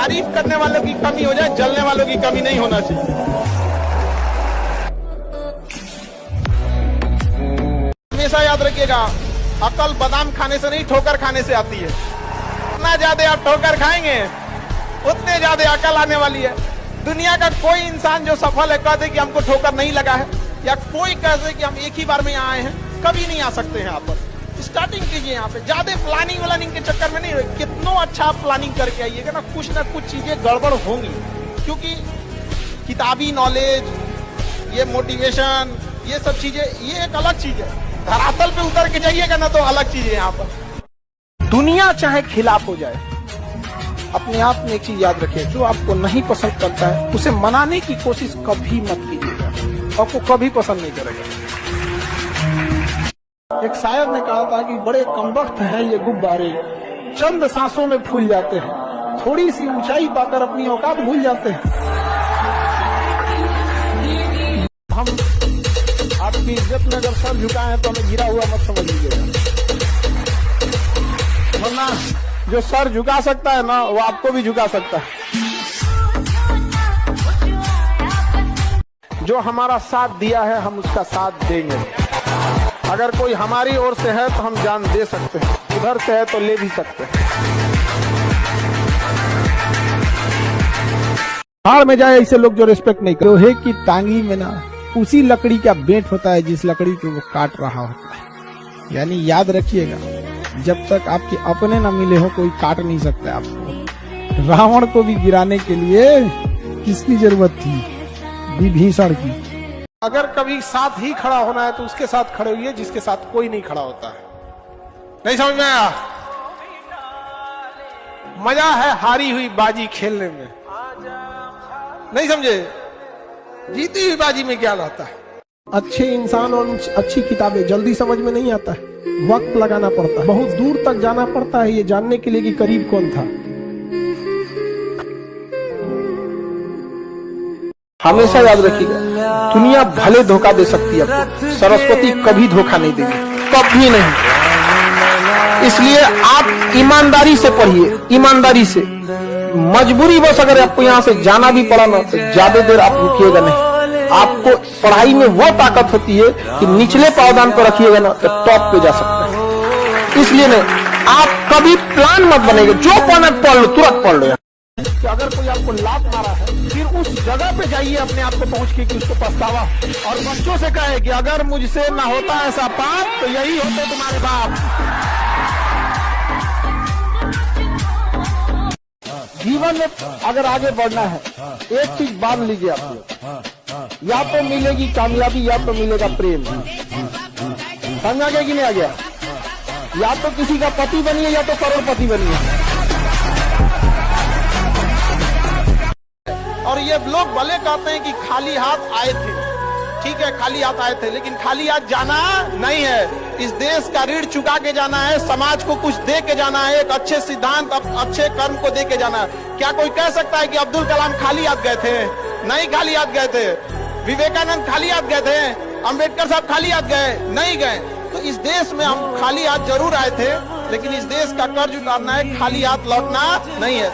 तारीफ करने वालों की कमी हो जाए, जलने वालों की कमी नहीं होना चाहिए। हमेशा याद रखिएगा, अकल बादाम खाने से नहीं, ठोकर खाने से आती है। जितना ज्यादा आप ठोकर खाएंगे उतने ज्यादा अकल आने वाली है। दुनिया का कोई इंसान जो सफल है कह दे कि हमको ठोकर नहीं लगा है, या कोई कह दे कि हम एक ही बार में यहाँ आए हैं, कभी नहीं आ सकते हैं। यहाँ पर स्टार्टिंग कीजिए, यहाँ पे ज्यादा प्लानिंग के चक्कर में नहीं। कितना अच्छा आप प्लानिंग करके आइएगा ना, कुछ चीजें गड़बड़ होंगी, क्योंकि किताबी नॉलेज, ये मोटिवेशन, ये सब चीजें, ये एक अलग चीज है। धरातल पे उतर के जाइएगा ना तो अलग चीज है। यहाँ पर दुनिया चाहे खिलाफ हो जाए, अपने आप में एक चीज याद रखिए, जो आपको नहीं पसंद करता है उसे मनाने की कोशिश कभी मत कीजिएगा, आपको कभी पसंद नहीं करेगा। एक शायर ने कहा था कि बड़े कमबख्त हैं ये गुब्बारे, चंद सांसों में फूल जाते हैं, थोड़ी सी ऊंचाई पाकर अपनी औकात भूल जाते हैं। हम आपकी इज्जत में अगर सर झुकाए हैं तो हमें गिरा हुआ मत समझ लीजिएगा, वरना जो सर झुका सकता है ना, वो आपको भी झुका सकता है। जो हमारा साथ दिया है हम उसका साथ देंगे। अगर कोई हमारी ओर से है तो हम जान दे सकते हैं, उधर से है तो ले भी सकते हैं। हार में जाए ऐसे लोग जो रिस्पेक्ट नहीं करते। लोहे की टांगी में ना उसी लकड़ी का बेंट होता है जिस लकड़ी को वो काट रहा होता है। यानी याद रखिएगा, जब तक आपके अपने ना मिले हो कोई काट नहीं सकता आपको। रावण को भी गिराने के लिए किसकी जरूरत थी? विभीषण की। अगर कभी साथ ही खड़ा होना है तो उसके साथ खड़े हुए जिसके साथ कोई नहीं खड़ा होता है। नहीं समझ में आया? मजा है हारी हुई बाजी खेलने में, नहीं समझे? जीती हुई बाजी में क्या रहता है? अच्छे इंसान और अच्छी किताबें जल्दी समझ में नहीं आता है, वक्त लगाना पड़ता है, बहुत दूर तक जाना पड़ता है ये जानने के लिए कि करीब कौन था। हमेशा याद रखिएगा, दुनिया भले धोखा दे सकती है आपको, सरस्वती कभी धोखा नहीं देगी, कभी नहीं। इसलिए आप ईमानदारी से पढ़िए, ईमानदारी से। मजबूरी बस अगर आपको यहाँ से जाना भी पड़ा ना तो ज्यादा देर आप रुकिएगा नहीं। आपको पढ़ाई में वो ताकत होती है कि निचले पावदान पर रखिएगा ना तो टॉप पे जा सकते हैं। इसलिए नहीं, आप कभी प्लान मत बनेगा, जो पढ़ना पढ़ लो, तुरंत पढ़ लो। कि अगर कोई आपको लात मारा है, फिर उस जगह पे जाइए अपने आप को पहुंच के कि उसको पछतावा, और बच्चों से कहे कि अगर मुझसे ना होता ऐसा पाप तो यही होते तुम्हारे बाप। जीवन में अगर आगे बढ़ना है, एक चीज बांध लीजिए आप लोग, या तो मिलेगी कामयाबी या तो मिलेगा प्रेम। समझ आ गया कि नहीं आ गया? या तो किसी का पति बनिए या तो करोड़पति बनिए। और ये लोग भले कहते हैं कि खाली हाथ आए थे, ठीक है खाली हाथ आए थे, लेकिन खाली हाथ जाना नहीं है। इस देश का ऋण चुका के जाना है, समाज को कुछ दे के जाना है, एक अच्छे सिद्धांत, अच्छे कर्म को दे के जाना है। क्या कोई कह सकता है कि अब्दुल कलाम खाली हाथ गए थे? नहीं खाली हाथ गए थे। विवेकानंद खाली हाथ गए थे? अम्बेडकर साहब खाली हाथ गए? नहीं गए। तो इस देश में हम खाली हाथ जरूर आए थे, लेकिन इस देश का कर्ज उतारना है, खाली हाथ लौटना नहीं है।